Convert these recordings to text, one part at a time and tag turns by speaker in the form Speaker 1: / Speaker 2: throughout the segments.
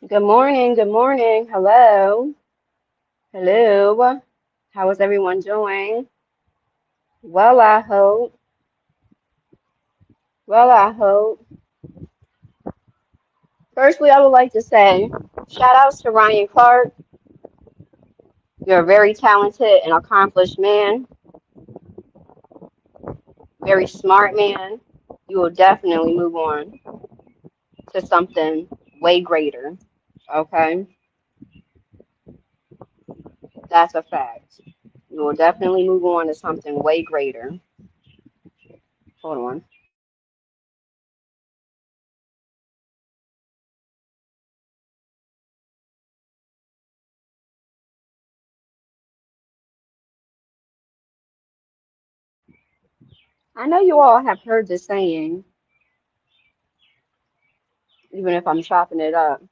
Speaker 1: Good morning. Good morning. Hello. Hello. How is everyone doing? Well, I hope. Well, I hope. Firstly, I would like to say shout outs to Ryan Clark. You're a very talented and accomplished man, very smart man. You will definitely move on to something way greater. Okay? That's a fact. You will definitely move on to something way greater. Hold on. I know you all have heard the saying, even if I'm chopping it up.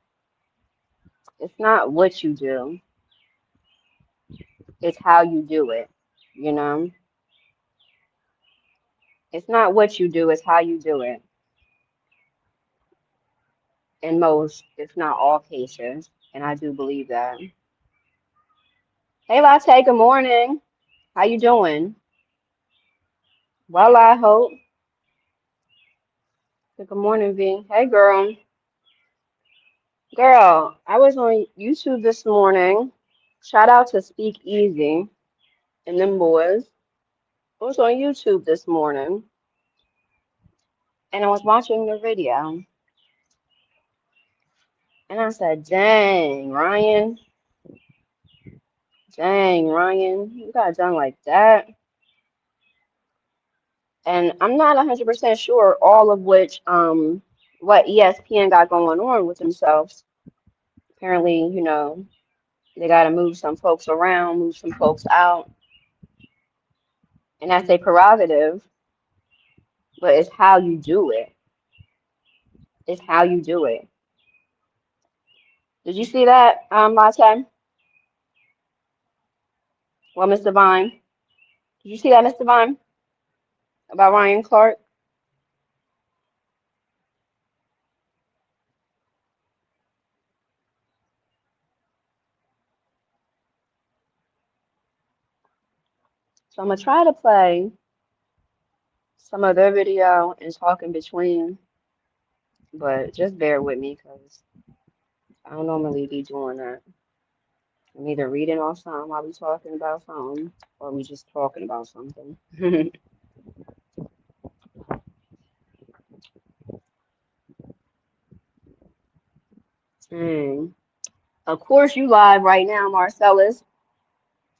Speaker 1: It's not what you do, it's how you do it. You know, it's not what you do, it's how you do it in most, if not all cases. And I do believe that. Hey, Latte, good morning. How you doing? Well, I hope. Good morning, V. Hey, girl. Girl, I was on YouTube this morning. Shout out to Speak Easy and them boys. I was on YouTube this morning and I was watching their video. And I said, dang, Ryan, you got done like that. And I'm not 100% sure all of which, what ESPN got going on with themselves. Apparently, they got to move some folks around, move some folks out, and that's a prerogative, but it's how you do it. It's how you do it. Did you see that last time? Well, Mr. Vine, did you see that, Mr. Vine, about Ryan Clark? So I'm gonna try to play some of their video and talk in between, but just bear with me because I don't normally be doing that. I'm either reading off something while we talking about something, or we just talking about something. Dang. Of course, you live right now, Marcellus.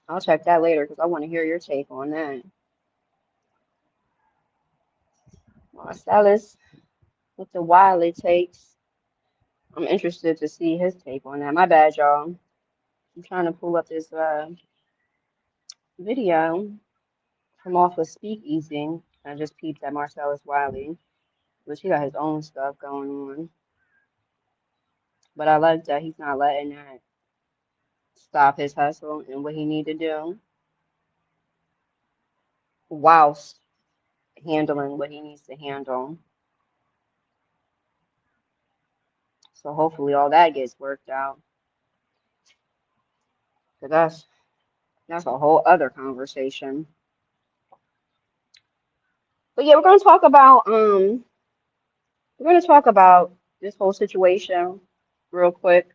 Speaker 1: I'll check that later because I want to hear your take on that. Marcellus, with the while it takes. I'm interested to see his take on that. My bad, y'all. I'm trying to pull up this video from off of Speakeasy. I just peeped at Marcellus Wiley, which he got his own stuff going on. But I like that he's not letting that stop his hustle and what he need to do whilst handling what he needs to handle. So hopefully all that gets worked out. Cause that's a whole other conversation. But yeah, we're gonna talk about this whole situation real quick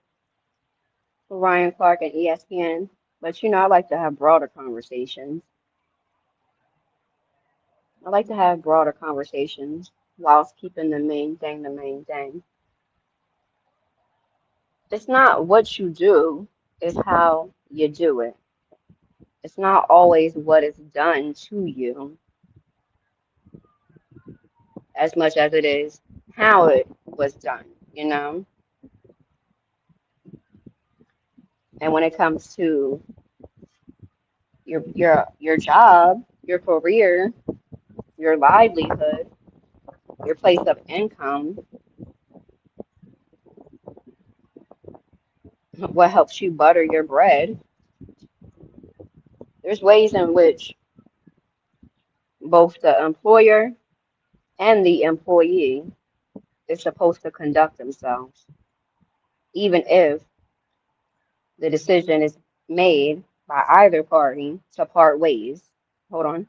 Speaker 1: for Ryan Clark and ESPN. But I like to have broader conversations. I like to have broader conversations whilst keeping the main thing the main thing. It's not what you do, it's how you do it. It's not always what is done to you as much as it is how it was done, you know? And when it comes to your job, your career, your livelihood, your place of income, what helps you butter your bread, there's ways in which both the employer and the employee is supposed to conduct themselves. even if the decision is made by either party to part ways. Hold on.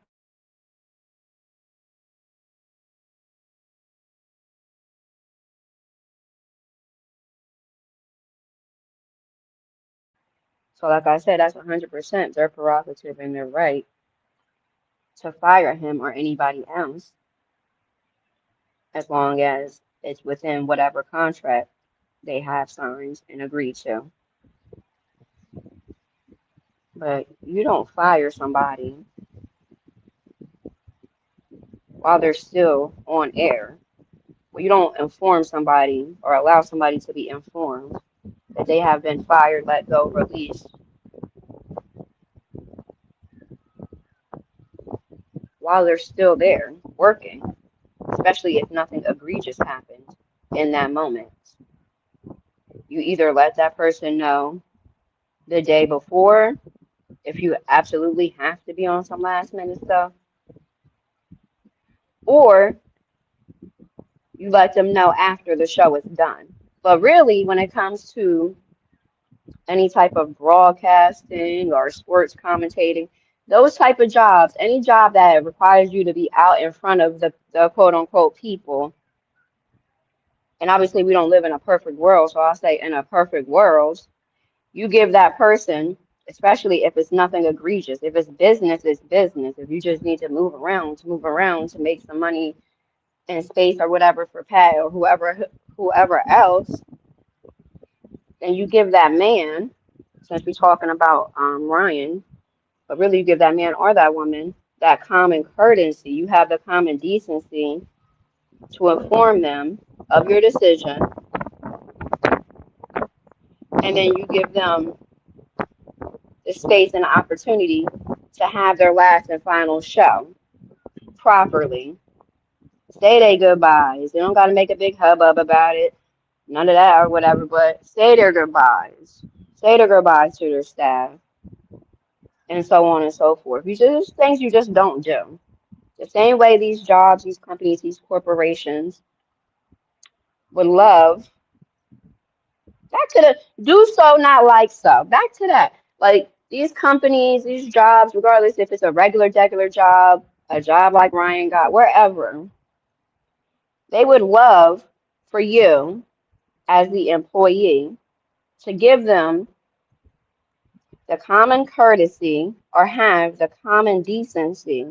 Speaker 1: So, like I said, that's 100% their prerogative and their right to fire him or anybody else as long as it's within whatever contract they have signed and agreed to. But you don't fire somebody while they're still on air. Well, you don't inform somebody or allow somebody to be informed that they have been fired, let go, released while they're still there working, especially if nothing egregious happened in that moment. You either let that person know the day before if you absolutely have to be on some last minute stuff, or you let them know after the show is done. But really, when it comes to any type of broadcasting or sports commentating, those type of jobs, any job that requires you to be out in front of the quote unquote people, and obviously we don't live in a perfect world, so I'll say in a perfect world, you give that person, especially if it's nothing egregious, if it's business, it's business. If you just need to move around to make some money in space or whatever for Pat or whoever else, then you give that man, since we're talking about Ryan, but really you give that man or that woman that common courtesy. You have the common decency to inform them of your decision, and then you give them the space and the opportunity to have their last and final show properly. Say their goodbyes. They don't got to make a big hubbub about it. None of that or whatever, but say their goodbyes. Say their goodbyes to their staff and so on and so forth. You just things you just don't do. The same way these jobs, these companies, these corporations would love back to the do so, not like so. Back to that. Like these companies, these jobs, regardless if it's a regular job, a job like Ryan got, wherever, they would love for you as the employee to give them the common courtesy or have the common decency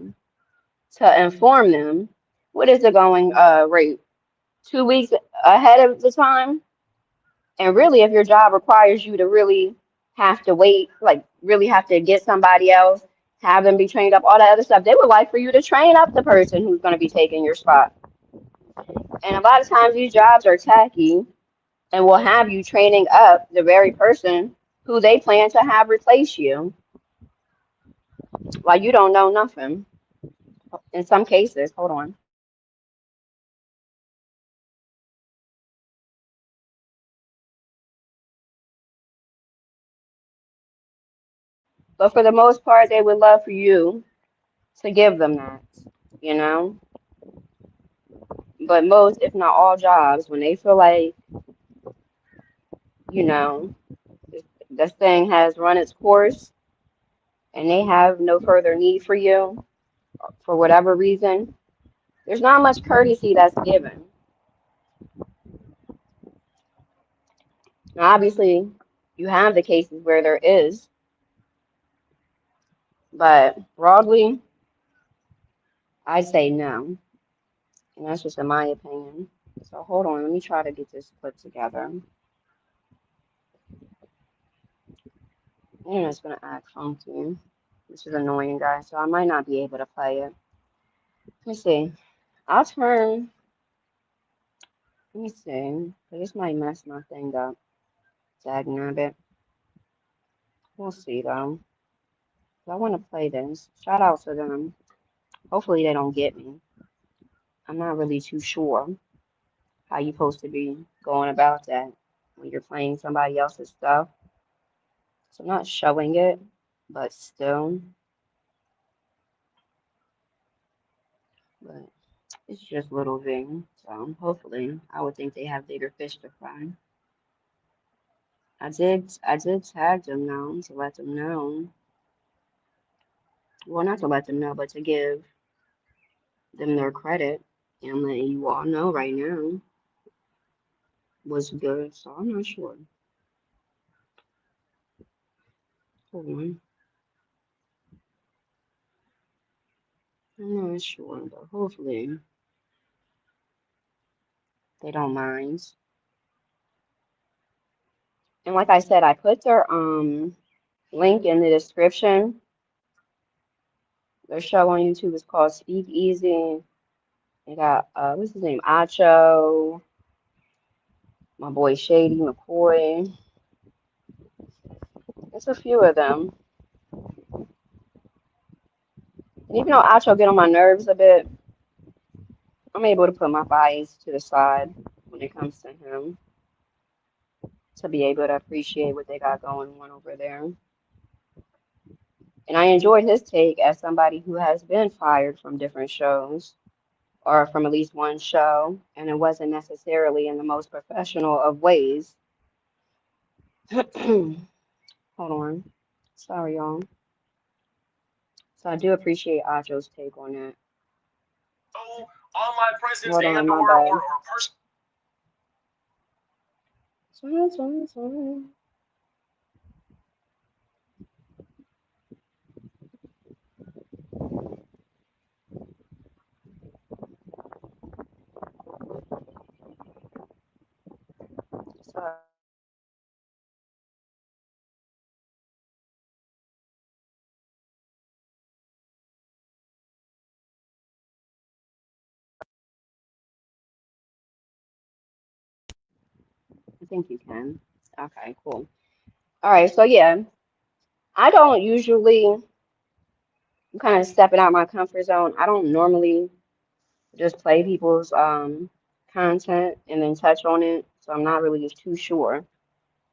Speaker 1: to inform them what is the going rate 2 weeks ahead of the time. And really, if your job requires you to really have to wait, like really have to get somebody else, have them be trained up, all that other stuff, they would like for you to train up the person who's going to be taking your spot. And a lot of times these jobs are tacky and will have you training up the very person who they plan to have replace you while you don't know nothing. In some cases, hold on. But for the most part, they would love for you to give them that, you know? But most, if not all jobs, when they feel like, you know, this thing has run its course and they have no further need for you for whatever reason, there's not much courtesy that's given. Now, obviously, you have the cases where there is, but broadly, I say no. And that's just in my opinion. So hold on, let me try to get this put together. And it's gonna act funky, which is annoying, guys. So I might not be able to play it. Let me see. I'll turn. Let me see. This might mess my thing up. Dagnabbit. We'll see though. I want to play this. Shout out to them. Hopefully they don't get me. I'm not really too sure how you're supposed to be going about that when you're playing somebody else's stuff. So I'm not showing it, but still. But it's just little thing. So hopefully I would think they have bigger fish to fry. I did tag them now to let them know. Well, not to let them know, but to give them their credit and letting you all know right now was good. So I'm not sure. Hold on. I'm not sure, but hopefully they don't mind. And like I said, I put their link in the description. Their show on YouTube is called Speak Easy. They got what's his name? Acho, my boy Shady McCoy. It's a few of them. And even though Acho get on my nerves a bit, I'm able to put my bias to the side when it comes to him to be able to appreciate what they got going on over there. And I enjoyed his take as somebody who has been fired from different shows or from at least one show, and it wasn't necessarily in the most professional of ways. Hold on. Sorry, y'all. So I do appreciate Ajo's take on that.
Speaker 2: Online presence
Speaker 1: Hold on,
Speaker 2: and
Speaker 1: my
Speaker 2: or
Speaker 1: bad.
Speaker 2: person.
Speaker 1: Sorry. I think you can. Okay, cool. All right, so yeah, I don't usually, I'm kind of stepping out my comfort zone. I don't normally just play people's content and then touch on it. So I'm not really just too sure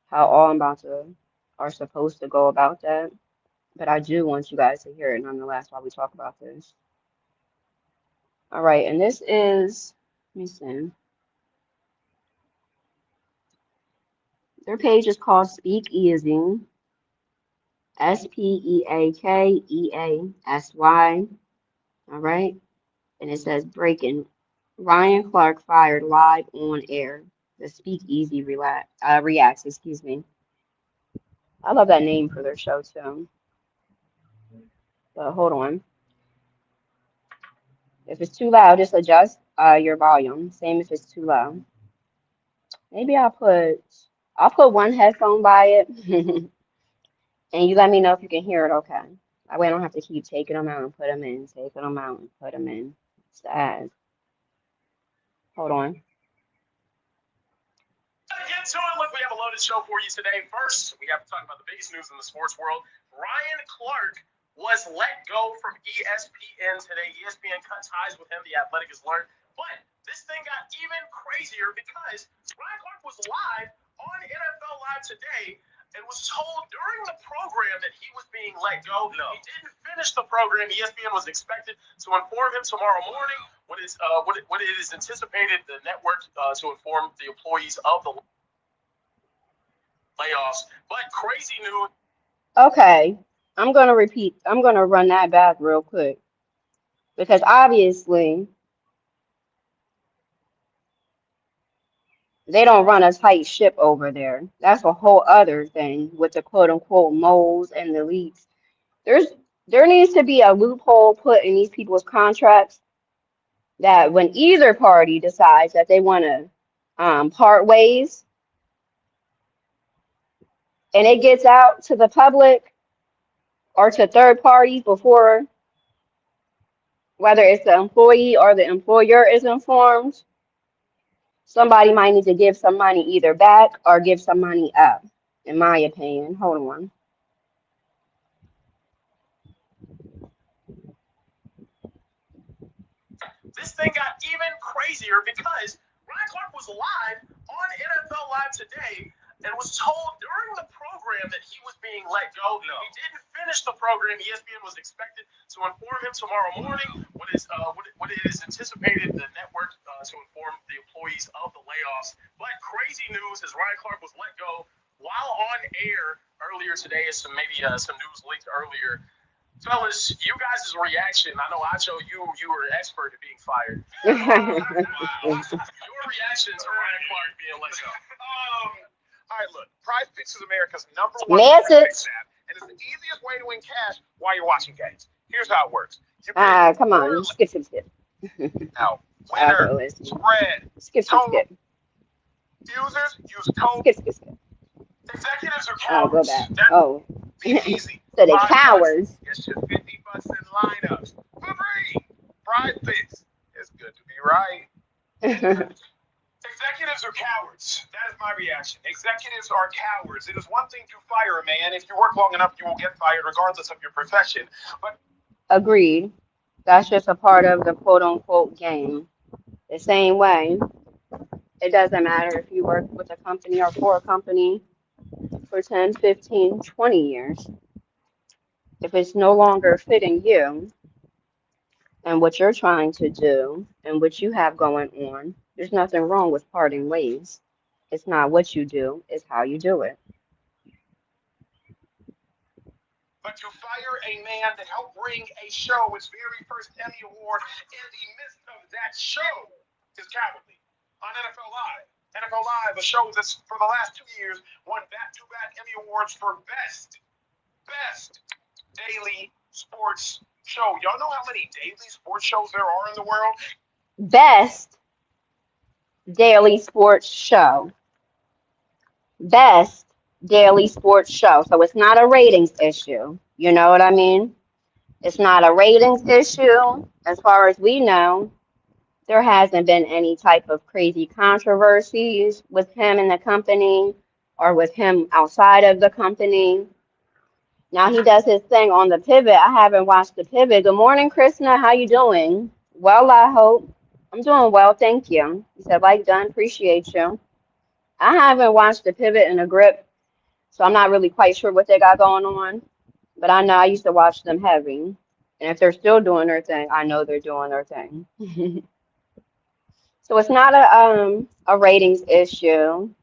Speaker 1: how all I'm about to are supposed to go about that. But I do want you guys to hear it nonetheless while we talk about this. All right, and this is, let me see. Their page is called Speak Easy, Speakeasy. All right. And it says breaking. Ryan Clark fired live on air. The Speakeasy reacts, excuse me. I love that name for their show too. But hold on. If it's too loud, just adjust your volume. Same if it's too loud. Maybe I'll put one headphone by it and you let me know if you can hear it okay. That way I don't have to keep taking them out and put them in, taking them out and put them in. It's sad. Hold on.
Speaker 2: Get to it. Look, we have a loaded show for you today. First, we have to talk about the biggest news in the sports world. Ryan Clark was let go from ESPN today. ESPN cut ties with him. The Athletic has learned. But this thing got even crazier because Ryan Clark was live on NFL Live today and was told during the program that he was being let go. No. He didn't finish the program. ESPN was expected to inform him tomorrow morning what it is anticipated the network to inform the employees of the layoffs. But crazy news.
Speaker 1: Okay. I'm gonna run that back real quick because obviously they don't run a tight ship over there. That's a whole other thing with the quote unquote moles and the leaks. There's there needs to be a loophole put in these people's contracts that when either party decides that they want to part ways and it gets out to the public or to third parties before whether it's the employee or the employer is informed, somebody might need to give some money either back or give some money up, in my opinion. Hold on.
Speaker 2: This thing got even crazier because Ryan Clark was live on NFL Live today and was told during the program that he was being let go. No. He didn't finish the program. ESPN was expected to inform him tomorrow morning what it is anticipated the network to inform the employees of the layoffs. But crazy news is Ryan Clark was let go while on air earlier today, some news leaked earlier. Fellas, you guys' reaction, I know Acho, you were an expert at being fired. Wow. Your reaction to Ryan Clark being let go.
Speaker 3: All right, look, Prize Picks is America's #1
Speaker 1: Message.
Speaker 3: app, and it's the easiest way to win cash while you're watching games. Here's how it works. You pick
Speaker 1: Come
Speaker 3: four
Speaker 1: on. Skip, skip, skip.
Speaker 3: now,
Speaker 1: Okay,
Speaker 3: winner,
Speaker 1: listen.
Speaker 3: spread,
Speaker 1: Skip, skip,
Speaker 3: total.
Speaker 1: skip.
Speaker 3: Users use code.
Speaker 1: Skip, skip, skip.
Speaker 3: Executives are
Speaker 1: Oh, go
Speaker 3: cowards.
Speaker 1: back.
Speaker 3: That's
Speaker 1: Oh.
Speaker 3: easy.
Speaker 1: So the
Speaker 3: $5
Speaker 1: cowards.
Speaker 3: gets you $50 in lineups for free. Prize Picks. It's good to be right. Executives are cowards. That is my reaction. Executives are cowards. It is one thing to fire a man. If you work long enough, you will get fired regardless of your profession. But
Speaker 1: Agreed. That's just a part of the quote unquote game. The same way, it doesn't matter if you work with a company or for a company for 10, 15, 20 years. If it's no longer fitting you and what you're trying to do and what you have going on, there's nothing wrong with parting ways. It's not what you do, it's how you do it.
Speaker 3: But to fire a man that helped bring a show its very first Emmy Award in the midst of that show is cowardly. On NFL Live. NFL Live, a show that's for the last 2 years won back-to-back Emmy Awards for best daily sports show. Y'all know how many daily sports shows there are in the world?
Speaker 1: Best daily sports show. Best daily sports show. So it's not a ratings issue. You know what I mean? It's not a ratings issue. As far as we know, there hasn't been any type of crazy controversies with him in the company or with him outside of the company. Now he does his thing on the pivot. I haven't watched the pivot. Good morning, Krishna. How you doing? Well, I hope. I'm doing well, thank you. He said, like done, appreciate you. I haven't watched the pivot and the grip, so I'm not really quite sure what they got going on. But I know I used to watch them heavy. And if they're still doing their thing, I know they're doing their thing. So it's not a ratings issue,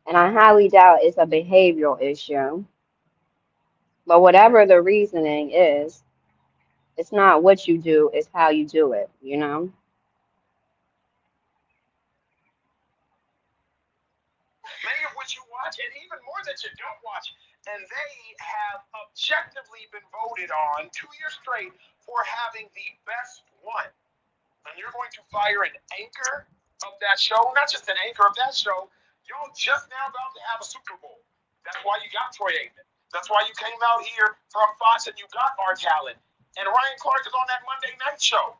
Speaker 1: and I highly doubt it's a behavioral issue. But whatever the reasoning is, it's not what you do, it's how you do it, you know?
Speaker 3: Many of which you watch, and even more that you don't watch. And they have objectively been voted on 2 years straight for having the best one. And you're going to fire an anchor of that show, not just an anchor of that show, you're just now about to have a Super Bowl. That's why you got Troy Aikman. That's why you came out here from Fox and you got Art Allen. And Ryan Clark is on that Monday night show.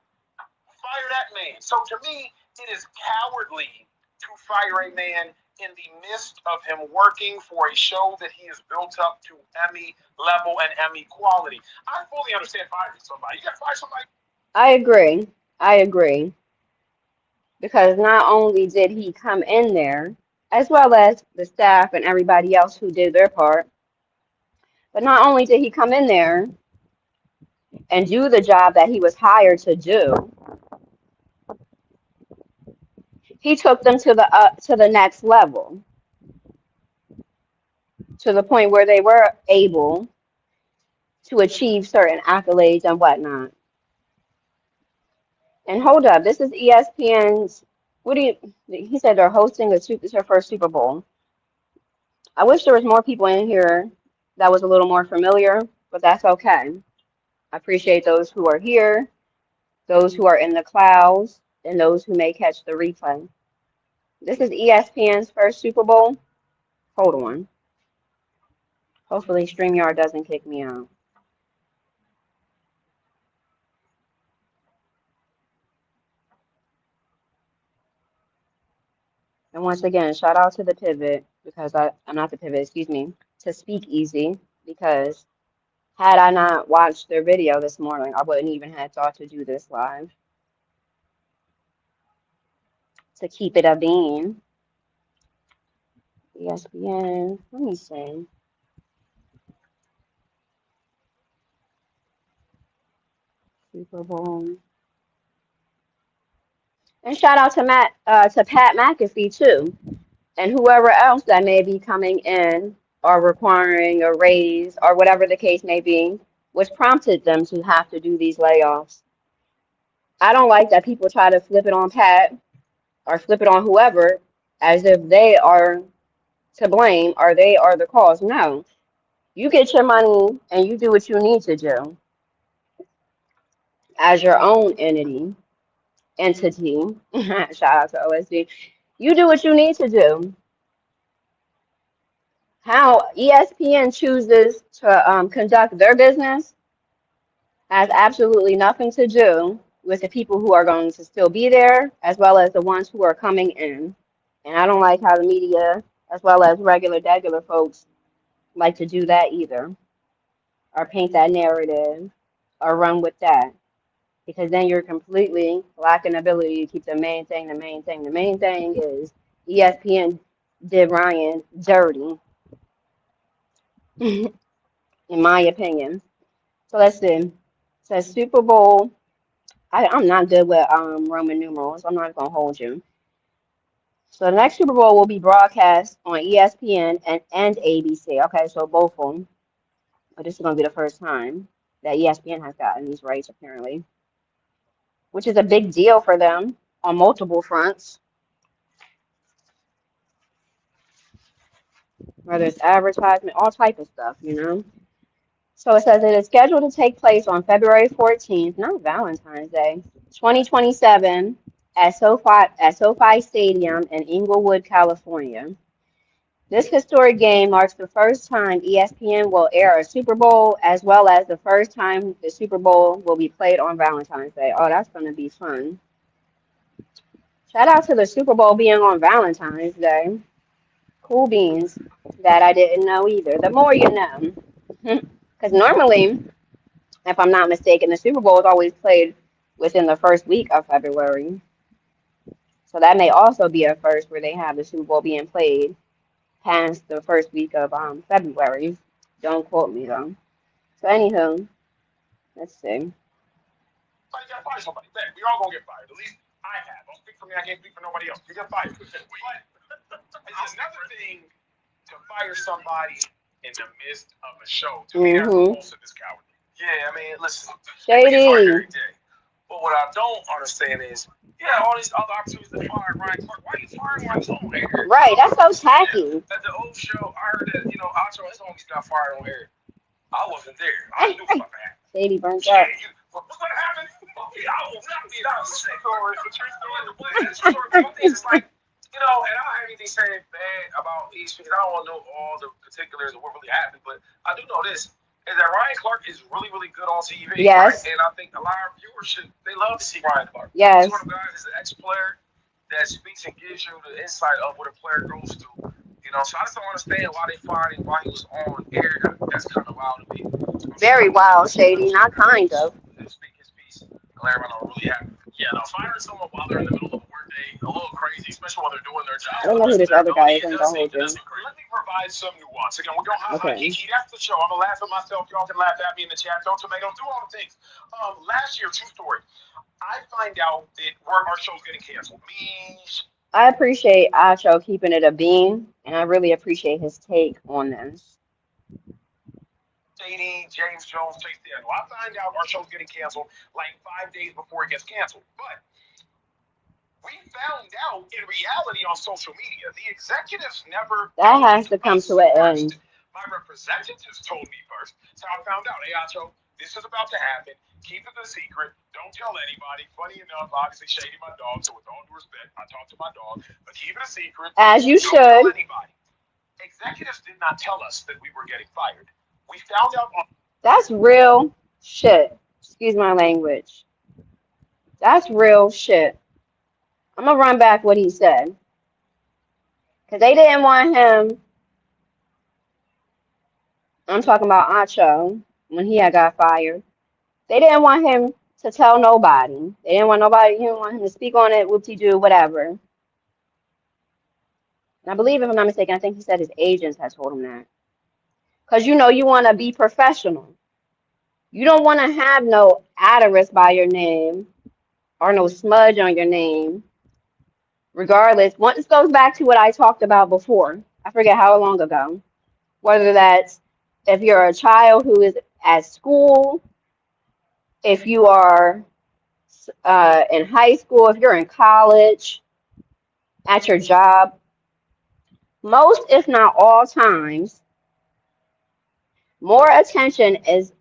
Speaker 3: Fire that man. So to me, it is cowardly to fire a man in the midst of him working for a show that he has built up to Emmy level and Emmy quality. I fully understand firing somebody. You got to fire somebody.
Speaker 1: I agree. I agree. Because not only did he come in there, as well as the staff and everybody else who did their part, but not only did he come in there and do the job that he was hired to do, he took them to the next level, to the point where they were able to achieve certain accolades and whatnot. And hold up, this is ESPN's. What do you? He said they're hosting it's their first Super Bowl. I wish there was more people in here that was a little more familiar, but that's okay. I appreciate those who are here, those who are in the clouds, and those who may catch the replay. This is ESPN's first Super Bowl. Hold on. Hopefully StreamYard doesn't kick me out. And once again, shout out to the pivot because I'm not the pivot, excuse me, to Speak Easy because had I not watched their video this morning, I wouldn't even have thought to do this live. To keep it a bean. ESPN, let me see. Super Bowl. And shout out to Pat McAfee too. and whoever else that may be coming in or requiring a raise or whatever the case may be, which prompted them to have to do these layoffs. I don't like that people try to flip it on Pat or flip it on whoever as if they are to blame or they are the cause. No, you get your money and you do what you need to do as your own entity. Shout out to OSD. You do what you need to do. How ESPN chooses to conduct their business has absolutely nothing to do with the people who are going to still be there, as well as the ones who are coming in. And I don't like how the media, as well as regular folks, like to do that either, or paint that narrative, or run with that. Because then you're completely lacking ability to keep the main thing. The main thing. The main thing is ESPN did Ryan dirty, in my opinion. So let's see. It says Super Bowl. I'm not good with Roman numerals. I'm not gonna hold you. So the next Super Bowl will be broadcast on ESPN and ABC. Okay, so both of them. But this is gonna be the first time that ESPN has gotten these rights apparently, which is a big deal for them on multiple fronts, whether it's advertisement, all type of stuff, you know. So it says it is scheduled to take place on February 14th, not Valentine's Day, 2027 at SoFi Stadium in Inglewood, California. This historic game marks the first time ESPN will air a Super Bowl, as well as the first time the Super Bowl will be played on Valentine's Day. Oh, that's going to be fun. Shout out to the Super Bowl being on Valentine's Day. Cool beans that I didn't know either. The more you know. Because normally, if I'm not mistaken, the Super Bowl is always played within the first week of February. So that may also be a first where they have the Super Bowl being played past the first week of February. Don't quote me though. So anywho, let's see.
Speaker 3: Somebody got to fire somebody. Man, we all gonna get fired. At least I have. Don't speak for me. I can't speak for nobody else. You get fired. But it's another thing to fire somebody in the midst of a show. To me, that's the most of this cowardly. Yeah, I mean, listen.
Speaker 1: Shady.
Speaker 3: Every day. But what I don't understand is, all these other opportunities to fire Ryan Clark. Why are you firing him on air?
Speaker 1: Right, that's so tacky.
Speaker 3: At the old show, I heard that, Acho and his homies got fired on air. I wasn't there. I knew about that.
Speaker 1: Shady burnt up.
Speaker 3: What's going to happen? I will not be out. It's a true story. It's like, and I don't have anything saying bad about these because I don't want to know all the particulars of what really happened. But I do know this. Is that Ryan Clark is really, really good on TV.
Speaker 1: Yes.
Speaker 3: Right? And I think a lot of viewers they love to see Ryan Clark.
Speaker 1: Yes.
Speaker 3: He's one of the guys who's an ex-player that speaks and gives you the insight of what a player goes through. So I just don't understand why they fired him while he was on air. That's kind of wild to me.
Speaker 1: Very wild, Shady. Not kind of.
Speaker 3: Speak his piece. Glad I'm really happy. Yeah, no, firing someone while they're in the middle of a workday, a little crazy, especially while they're doing their job.
Speaker 1: I don't know who this other guy is.
Speaker 3: Let me provide some nuance. Again, we're going to have Kiki. That's the show. I'm going to laugh at myself. Y'all can laugh at me in the chat. Don't tomato. Do all the things. Last year, true story. I find out that our show's getting canceled.
Speaker 1: I appreciate Acho keeping it a bean, and I really appreciate his take on this.
Speaker 3: James Jones, Chase Daniel. I find out our show's getting canceled like 5 days before it gets canceled. But we found out in reality on social media, the executives never.
Speaker 1: That has to come to an end.
Speaker 3: My representatives told me first. So I found out, hey, Acho, this is about to happen. Keep it a secret. Don't tell anybody. Funny enough, obviously, Shady my dog. So with all due respect, I talked to my dog. But keep it a secret.
Speaker 1: As you
Speaker 3: don't
Speaker 1: should.
Speaker 3: Tell anybody. Executives did not tell us that we were getting fired. We found out on.
Speaker 1: That's real shit. Excuse my language. That's real shit. I'm going to run back what he said. Because they didn't want him. I'm talking about Acho when he had got fired. They didn't want him to tell nobody. They didn't want nobody. He didn't want him to speak on it, whoop-de-doo, whatever. And I believe, if I'm not mistaken, I think he said his agents had told him that. Because, you want to be professional. You don't want to have no asterisk by your name or no smudge on your name Regardless, this goes back to what I talked about before. I forget how long ago. Whether that's if you're a child who is at school, if you are in high school, if you're in college, at your job, most, if not all times, more attention is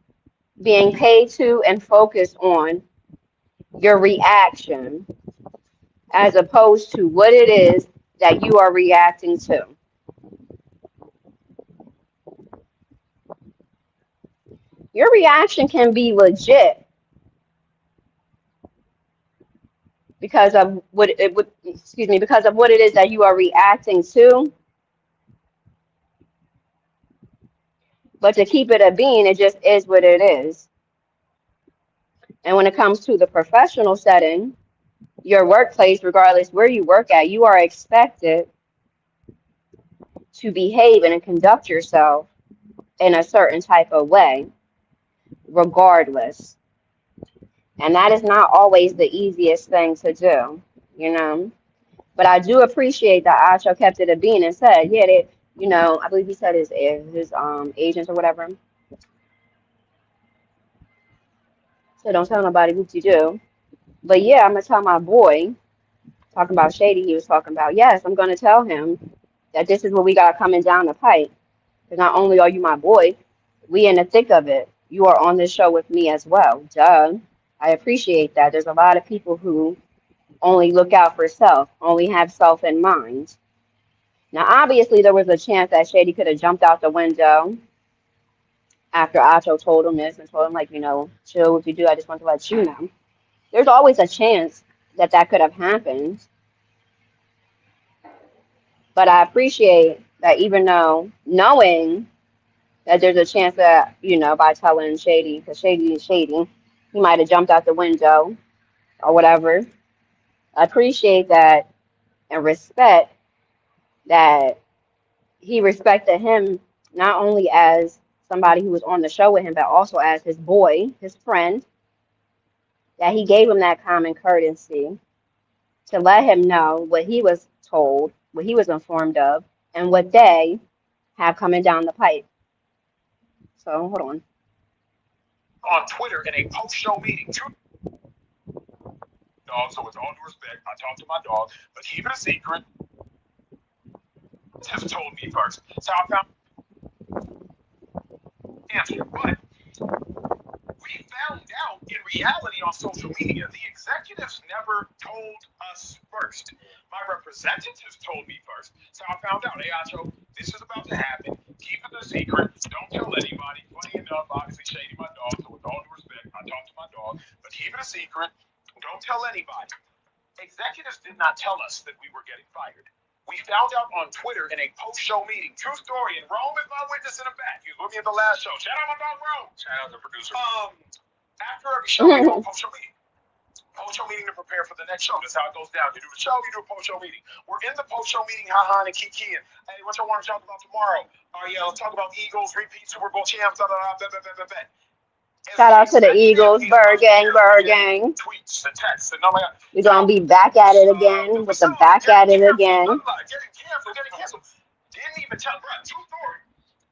Speaker 1: being paid to and focused on your reaction as opposed to what it is that you are reacting to. Your reaction can be legit because of because of what it is that you are reacting to. But to keep it a bean, it just is what it is. And when it comes to the professional setting, your workplace, regardless where you work at, you are expected to behave and conduct yourself in a certain type of way, regardless. And that is not always the easiest thing to do, you know. But I do appreciate that Acho kept it a bean and said, yeah, they, I believe he said his agents or whatever. So don't tell nobody what you do. But yeah, I'm gonna tell my boy, talking about Shady, he was talking about, yes, I'm gonna tell him that this is what we got coming down the pipe. Because not only are you my boy, we in the thick of it. You are on this show with me as well. Duh. I appreciate that. There's a lot of people who only look out for self, only have self in mind. Now, obviously, there was a chance that Shady could have jumped out the window after Acho told him this and told him, like, chill what you do. I just want to let you know. There's always a chance that that could have happened. But I appreciate that even though knowing that there's a chance that, by telling Shady, because Shady is Shady, he might have jumped out the window or whatever. I appreciate that and respect that he respected him not only as somebody who was on the show with him, but also as his boy, his friend, that he gave him that common courtesy to let him know what he was told, what he was informed of, and what they have coming down the pipe. So, hold on.
Speaker 3: On Twitter in a post-show meeting. Dog, so with all due respect, I talked to my dog, but keep it a secret. Just told me first. So I found answer, but we found out in reality on social media, the executives never told us first. My representatives told me first. So I found out, hey, Acho, this is about to happen. Keep it a secret. Don't tell anybody. Funny enough, obviously, Shady, my dog, so with all due respect, I talked to my dog, but keep it a secret. Don't tell anybody. Executives did not tell us that we were getting fired. We found out on Twitter in a post-show meeting. True story. And Rome is my witness in the back. He was with me at the last show. Shout out my dog, Rome. Shout out the producer. After every show, we do a post-show meeting. Post-show meeting to prepare for the next show. That's how it goes down. You do the show, you do a post-show meeting. We're in the post-show meeting, ha-ha, and kiki. Hey, what y'all want to talk about tomorrow? Yeah, let's talk about Eagles, repeat Super Bowl champs, bet.
Speaker 1: Shout out to the Eagles, Bird Gang, Bird Gang.
Speaker 3: Tweets and texts and oh my God.
Speaker 1: We're going to be back at it again with the back at it again.
Speaker 3: Getting canceled. Didn't even tell, bro, true story.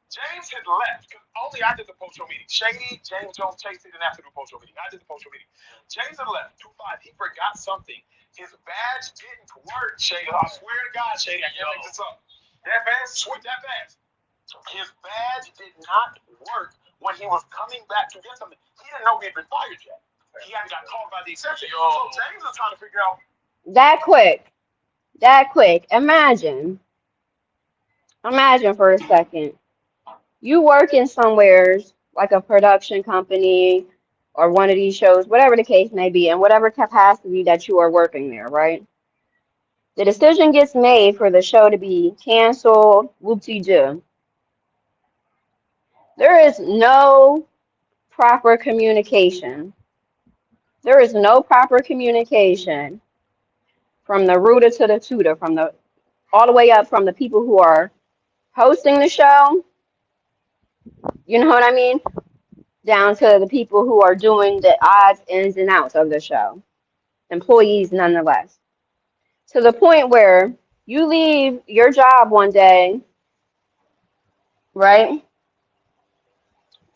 Speaker 3: James had left because only I did the post-show meeting. Shady, James Jones, Chase didn't have to do post-show meeting. I did the post-show meeting. James had left 2-5. He forgot something. His badge didn't work, Shady. I swear to God, Shady, I can't make this up. That fast? Switch that fast. His badge did not work when he was coming back to get something. He didn't know he had been fired yet. He hadn't got called by the exception. So James was trying to figure out.
Speaker 1: That quick. Imagine for a second. You working somewhere like a production company or one of these shows, whatever the case may be, in whatever capacity that you are working there, right? The decision gets made for the show to be canceled, whoop-de-doo. There is no proper communication. There is no proper communication from the rooter to the tutor, all the way up from the people who are hosting the show, you know what I mean? Down to the people who are doing the odds, ins, and outs of the show. Employees, nonetheless. to the point where you leave your job one day, right,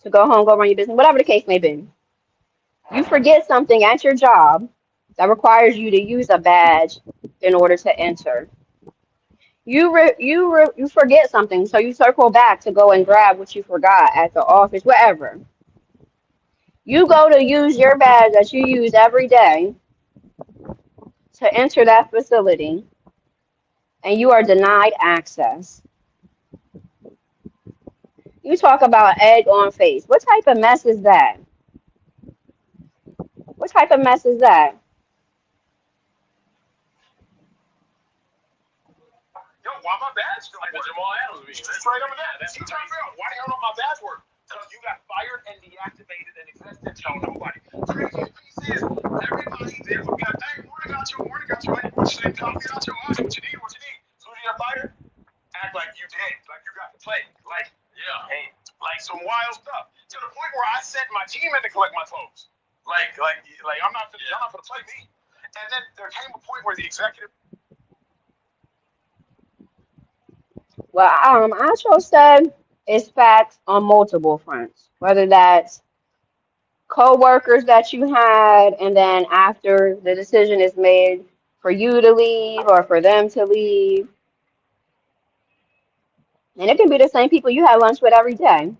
Speaker 1: to go home, go run your business, whatever the case may be. You forget something at your job that requires you to use a badge in order to enter. You forget something, so you circle back to go and grab what you forgot at the office, wherever. You go to use your badge that you use every day to enter that facility, and you are denied access. You talk about egg on face. What type of mess is that? What type of mess is that?
Speaker 3: Yo, why my badge don't
Speaker 2: Like the
Speaker 3: work?
Speaker 2: Jamal Adams meeting.
Speaker 3: Straight up and down. He turned me out. Why the hell don't my badge work? Because you got fired and deactivated and exist didn't tell nobody. Craziest piece is everybody there will be like, hey, morning got you. What you say? Copy out your eyes. What you need? So you get fired, act like you did, like you got to play. Like, yeah, hey, like some wild stuff. To the point where I sent my team in to collect my clothes. Like I'm not gonna, y'all not gonna play me. And then there came a point where the executive.
Speaker 1: Well, Astro said it's facts on multiple fronts, whether that's co-workers that you had, and then after the decision is made for you to leave or for them to leave. And it can be the same people you had lunch with every day.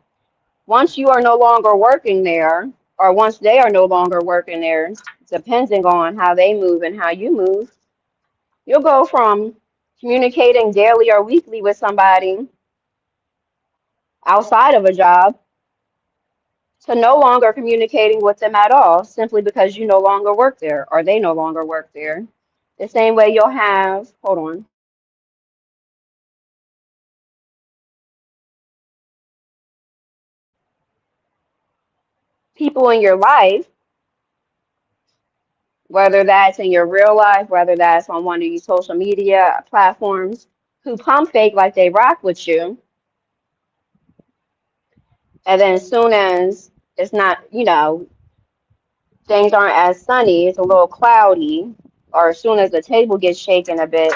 Speaker 1: Once you are no longer working there, or once they are no longer working there, depending on how they move and how you move, you'll go from communicating daily or weekly with somebody outside of a job to no longer communicating with them at all, simply because you no longer work there or they no longer work there. The same way you'll have, hold on, people in your life, whether that's in your real life, whether that's on one of these social media platforms, who pump fake like they rock with you. And then as soon as it's not, things aren't as sunny, it's a little cloudy, or as soon as the table gets shaken a bit,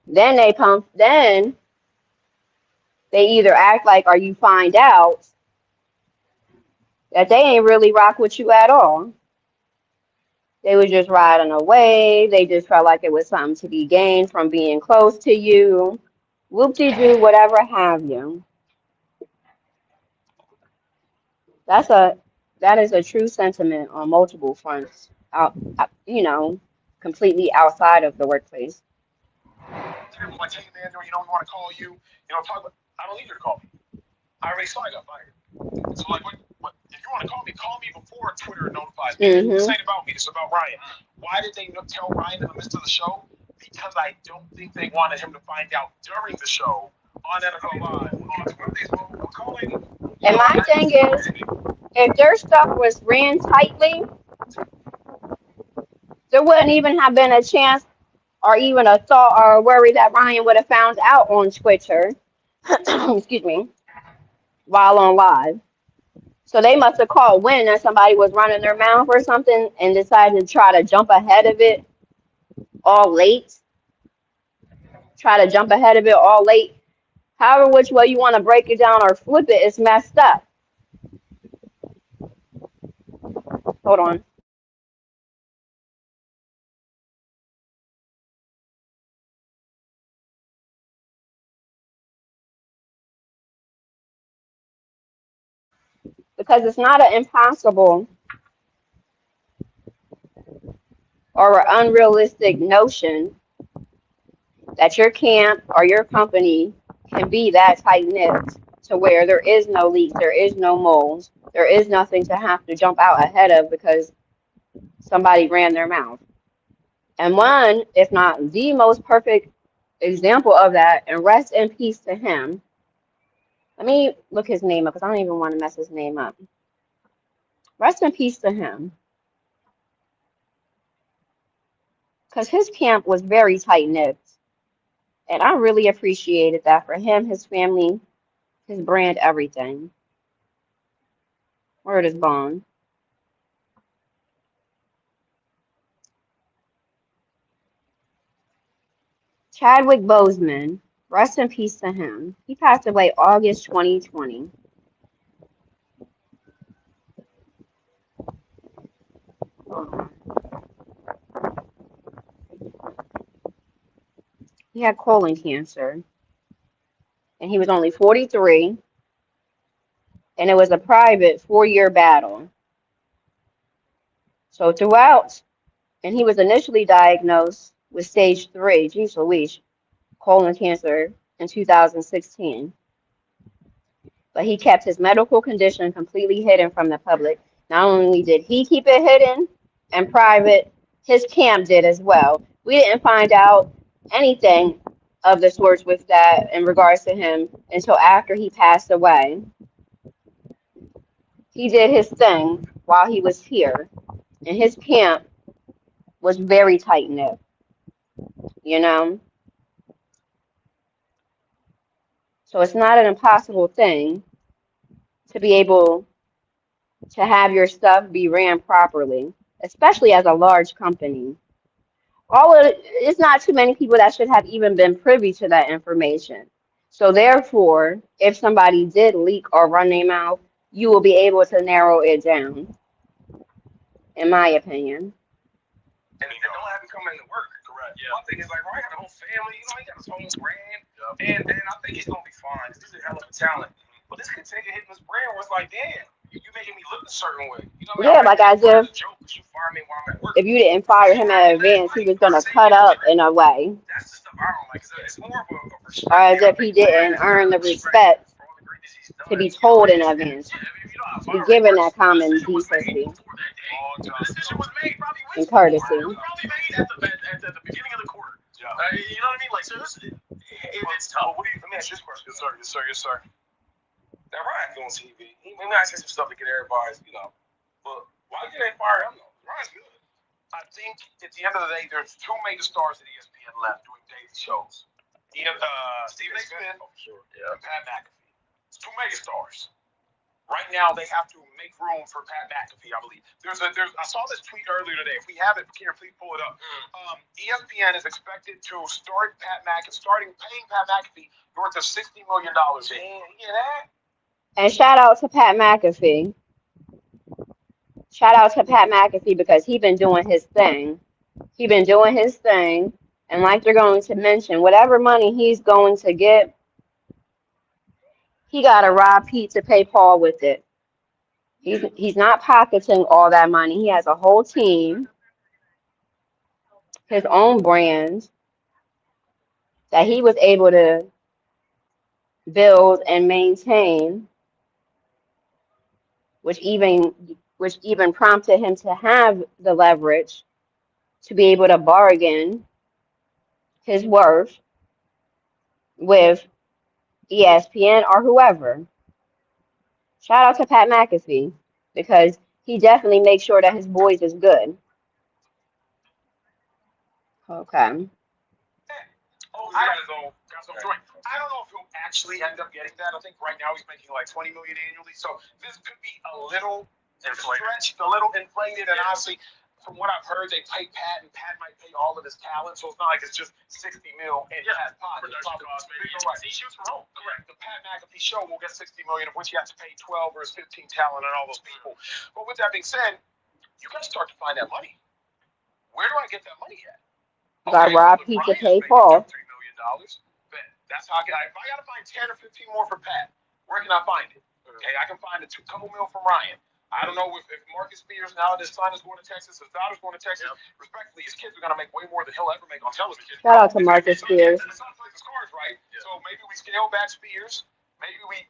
Speaker 1: then they either act like, or you find out that they ain't really rock with you at all. They was just riding away. They just felt like it was something to be gained from being close to you. Whoop-de-doo, whatever have you. That is a true sentiment on multiple fronts, completely outside of the workplace.
Speaker 3: Like, hey man, we want to call you. Talk about. I don't need you to call me. I already saw I got fired. So like, what? If you want to call me before Twitter notifies me.
Speaker 1: Mm-hmm.
Speaker 3: This ain't about me. This is about Ryan. Why did they tell Ryan in the midst of the show? Because I don't think they wanted him to find out during the show on NFL Live on Wednesdays. We're calling.
Speaker 1: And my thing is, if their stuff was ran tightly, there wouldn't even have been a chance or even a thought or a worry that Ryan would have found out on Twitter, excuse me, while on live. So they must have called when that somebody was running their mouth or something and decided to try to jump ahead of it all late. However, which way you want to break it down or flip it, it's messed up. Hold on. Because it's not an impossible or an unrealistic notion that your camp or your company can be that tight knit to where there is no leaks, there is no mold, there is nothing to have to jump out ahead of because somebody ran their mouth. And one, if not the most perfect example of that, and rest in peace to him. Let me look his name up because I don't even want to mess his name up. Rest in peace to him. Because his camp was very tight knit. And I really appreciated that for him, his family, his brand, everything. Word is gone. Chadwick Boseman, rest in peace to him. He passed away August 2020. He had colon cancer, and he was only 43, and it was a private 4-year battle. So throughout, and he was initially diagnosed with stage 3, geez Louise, colon cancer in 2016. But he kept his medical condition completely hidden from the public. Not only did he keep it hidden and private, his camp did as well. We didn't find out anything of the sorts with that in regards to him until after he passed away. He did his thing while he was here, and his camp was very tight-knit, you know? So it's not an impossible thing to be able to have your stuff be ran properly, especially as a large company. It's not too many people that should have even been privy to that information. So therefore, if somebody did leak or run their mouth, you will be able to narrow it down, in my opinion.
Speaker 3: And don't have him come into work. Correct. Yeah. My thing is like, Ryan got a whole family. You know, he got his whole brand. Yep. And I think he's gonna be fine. This is a hell of a talent. But this could take a hit in his brand where it's like, damn, you making me look a certain way. You know what I mean?
Speaker 1: Yeah, like as if if you didn't fire him in advance, he was gonna cut up in a way.
Speaker 3: That's the stuff I don't like. It's more of a respect.
Speaker 1: Or as if he didn't earn the respect to be told in advance, to be given that common decency and courtesy.
Speaker 2: Probably made at the beginning of the quarter. Yeah. You know what I mean? Like, so it's tough. Let me ask you this question. Yes, sir.
Speaker 3: That Ryan's doing TV. He may not say some stuff to get everybody's, but why can't they fire him though? Ryan's good. I think at the end of the day, there's two major stars at ESPN left doing daily shows. Stephen A. Smith, and Pat McAfee. It's two mega stars. Right now, they have to make room for Pat McAfee, I believe. I saw this tweet earlier today. If we have it, Kieran, please pull it up. ESPN is expected to starting paying Pat McAfee north of $60 million. Man, you hear that?
Speaker 1: And shout out to Pat McAfee. Shout out to Pat McAfee because he's been doing his thing. And like they're going to mention, whatever money he's going to get, he got to rob Pete to pay Paul with it. He's not pocketing all that money. He has a whole team, his own brand that he was able to build and maintain, which even prompted him to have the leverage to be able to bargain his worth with ESPN or whoever. Shout out to Pat McAfee because he definitely makes sure that his boys is good. Okay.
Speaker 3: I don't know if he'll actually end up getting that. I think right now he's making like $20 million annually. So this could be a little stretched, a little inflated, and honestly, from what I've heard, they pay Pat, and Pat might pay all of his talent. So it's not like it's just $60 million in Pat's pocket.
Speaker 2: Production costs, maybe. He shoots from home.
Speaker 3: Correct. The Pat McAfee show will get $60 million, of which you have to pay 12 or 15 talent and all those people. But with that being said, you got to start to find that money. Where do I get that money at?
Speaker 1: Got Rob Pete to pay Paul.
Speaker 3: $3 million. That's how if I got to find 10 or 15 more for Pat, where can I find it? Okay, I can find a couple mil from Ryan. I don't know if Marcus Spears, now his son is going to Texas, his daughter's going to Texas. Respectfully, his kids are going to make way more than he'll ever make on television.
Speaker 1: Shout out to Marcus Spears.
Speaker 3: The son plays his cards right, so maybe we scale back Spears. Maybe we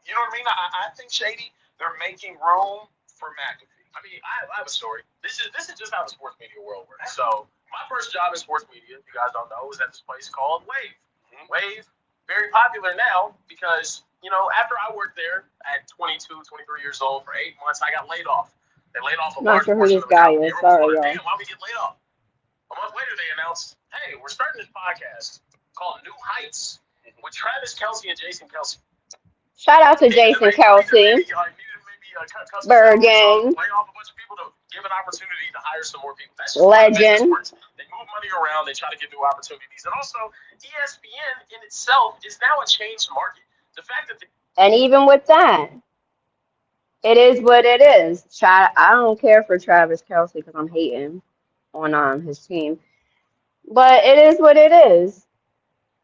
Speaker 3: you know what I mean? I think Shady, they're making room for McAfee.
Speaker 2: I mean, I have a story. This is just how the sports media world works. So my first job in sports media, if you guys don't know, was at this place called Wave. Wave, very popular now because, after I worked there at 22, 23 years old for 8 months, I got laid off. They laid off a
Speaker 1: large portion of the company. Sorry, y'all.
Speaker 2: Damn, why we get laid off? A month later, they announced, hey, we're starting this podcast called New Heights with Travis Kelce and Jason Kelce.
Speaker 1: Shout out to Jason Kelce. Bird gang.
Speaker 2: Lay off a bunch of people to give an opportunity to hire some more people. That's just how business
Speaker 1: Legend.
Speaker 2: works. They move money around. They try to give new opportunities. And also, ESPN in itself is now a changed market. The fact that
Speaker 1: And even with that, it is what it is. I don't care for Travis Kelce because I'm hating on his team. But it is what it is.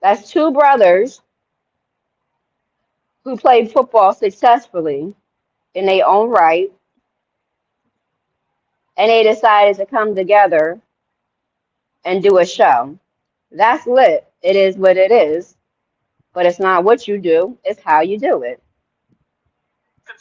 Speaker 1: That's two brothers who played football successfully in their own right, and they decided to come together and do a show. That's lit. It is what it is. But it's not what you do, it's how you do it.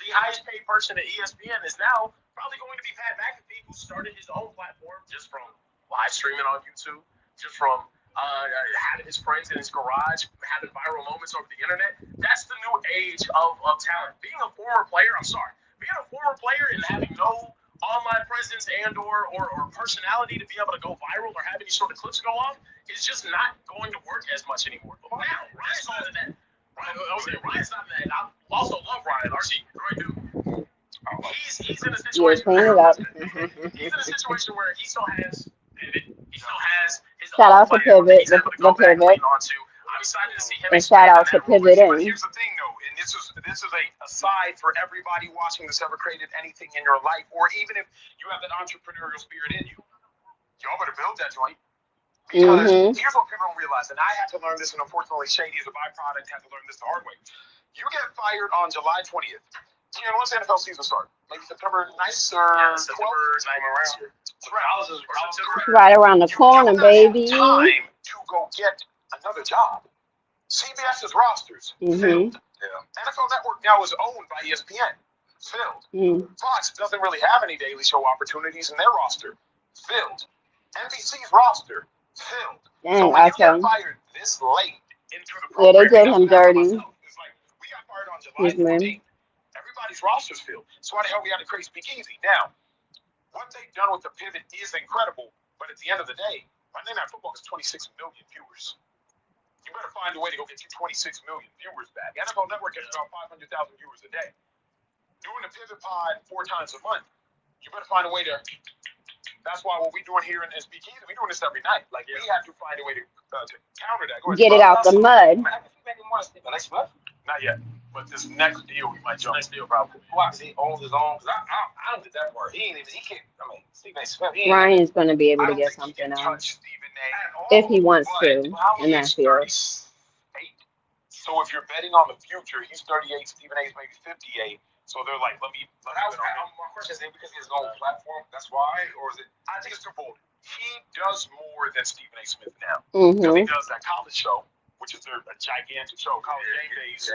Speaker 2: the highest paid person at ESPN is now probably going to be Pat McAfee, who started his own platform just from live streaming on YouTube, just from having his friends in his garage, having viral moments over the internet. That's the new age of talent. Being a former player, being a former player and having no online presence or personality to be able to go viral or have any sort of clips go off is just not going to work as much anymore. But now, Ryan's on to that. Ryan's not that. I also love Ryan. RC, great dude. He's in a situation where he still has Pivot. He still has his
Speaker 1: Shout
Speaker 2: own
Speaker 1: out to
Speaker 2: platform that
Speaker 1: Pivot,
Speaker 2: he's able to
Speaker 1: the
Speaker 2: go back and
Speaker 1: Pivot,
Speaker 2: lean onto. I'm excited to see him
Speaker 1: and shout
Speaker 2: expand
Speaker 1: out to
Speaker 2: that role.
Speaker 1: Pivot
Speaker 3: But
Speaker 1: in.
Speaker 3: here's the thing, though, and this is a aside for everybody watching that's ever created anything in your life, or even if you have that entrepreneurial spirit in you, y'all better build that joint. Because here's what people don't realize, and I had to learn this, and unfortunately, Shady is a byproduct, had to learn this the hard way. You get fired on July 20th. When's the NFL season start? Like September 9th or 12th?
Speaker 1: Right around the corner, baby.
Speaker 3: Time to go get another job. CBS's rosters filled. NFL Network now is owned by ESPN. Filled. Fox doesn't really have any daily show opportunities in their roster. Filled. NBC's roster filled.
Speaker 1: Dang,
Speaker 3: so when you get fired this late into the program,
Speaker 1: they did him dirty.
Speaker 3: It's like we got fired on July 14th. Everybody's roster's filled. So why the hell we had to create Speakeasy? Now, what they've done with the pivot is incredible, but at the end of the day, Monday Night Football is 26 million viewers. You better find a way to go get you 26 million viewers back. The NFL Network gets about 500,000 viewers a day. Doing a pivot pod 4 times a month, you better find a way to. That's why what we're doing here in Speakeasy, we're doing this every night. Like, we have to find a way to counter that.
Speaker 1: Get it out the mud.
Speaker 3: Not yet. But this next deal, we might jump.
Speaker 2: Next deal, probably.
Speaker 4: Why? Because he owns his own. Because I don't get that part. He can't. I mean, Stephen A. Smith.
Speaker 1: Ryan is going to be able to get something out if he wants to in that field.
Speaker 3: So if you're betting on the future, he's 38. Stephen A. is maybe 58. So they're like, let me.
Speaker 4: My question is, because he has his own platform. That's why, or is it?
Speaker 3: I think it's twofold. He does more than Stephen A. Smith now because he does that college show, which is a gigantic show. College Game Days.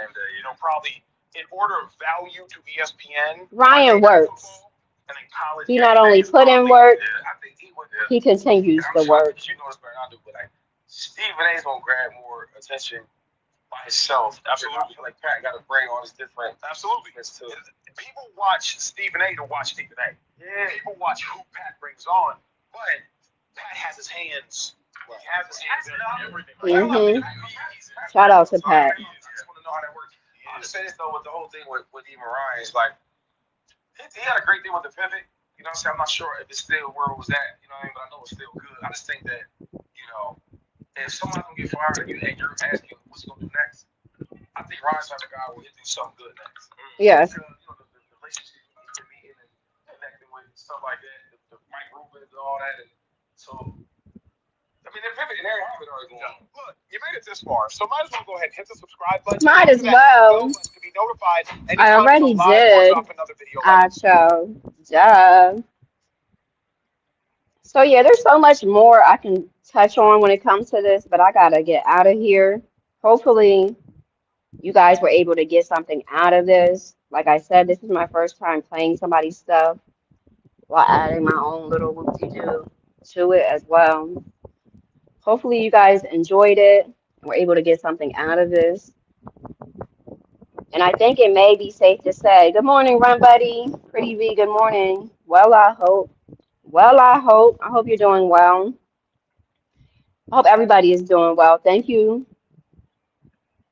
Speaker 3: Probably in order of value to ESPN.
Speaker 1: Ryan works.
Speaker 3: And then college.
Speaker 1: He not only put in work,
Speaker 4: I think he would.
Speaker 1: he continues to work.
Speaker 4: You know this better than I do, but like Stephen A's gonna grab more attention by himself.
Speaker 3: Absolutely.
Speaker 4: I feel like Pat got to bring all these different.
Speaker 3: Absolutely. People watch Stephen A. to watch Stephen A. Yeah. People watch who Pat brings on, but Pat has his hands. He has his hands in everything.
Speaker 1: Shout out to Pat.
Speaker 4: I just want to know how that works. I'm just saying this though with the whole thing with even Ryan. It's like he had a great thing with the pivot. You know what I'm saying? I'm not sure if it's still where it was at. You know what I mean? But I know it's still good. I just think that if someone's gonna get fired and you're asking what's he gonna do next, I think Ryan's the type of guy where he'll do something good next.
Speaker 1: Yes.
Speaker 4: The relationship he's been meeting and connecting with and stuff like that, the Mike Rubens and all that, and so. I mean, they're pivoting. They're having already going on.
Speaker 3: Look, you made it this far, so might as well go ahead and hit the subscribe button.
Speaker 1: Might as well.
Speaker 3: To be notified.
Speaker 1: I already did. I chose. Duh. So yeah, there's so much more I can touch on when it comes to this, but I gotta get out of here. Hopefully, you guys were able to get something out of this. Like I said, this is my first time playing somebody's stuff while adding my own little whoopsie-doo to it as well. Hopefully you guys enjoyed it and were able to get something out of this. And I think it may be safe to say, good morning, Run Buddy. Pretty V, good morning. Well, I hope you're doing well. I hope everybody is doing well. Thank you.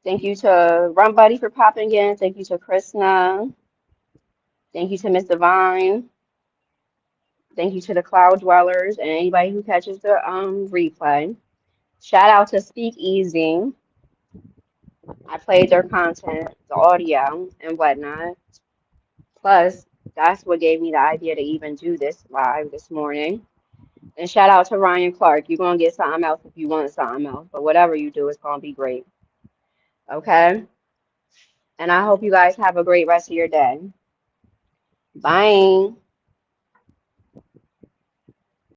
Speaker 1: Thank you to Run Buddy for popping in. Thank you to Krishna. Thank you to Miss Divine. Thank you to the cloud dwellers and anybody who catches the replay. Shout out to Speak Easy. I played their content, the audio and whatnot. Plus, that's what gave me the idea to even do this live this morning. And shout out to Ryan Clark. You're gonna get something else if you want something else. But whatever you do, it's gonna be great. Okay? And I hope you guys have a great rest of your day. Bye.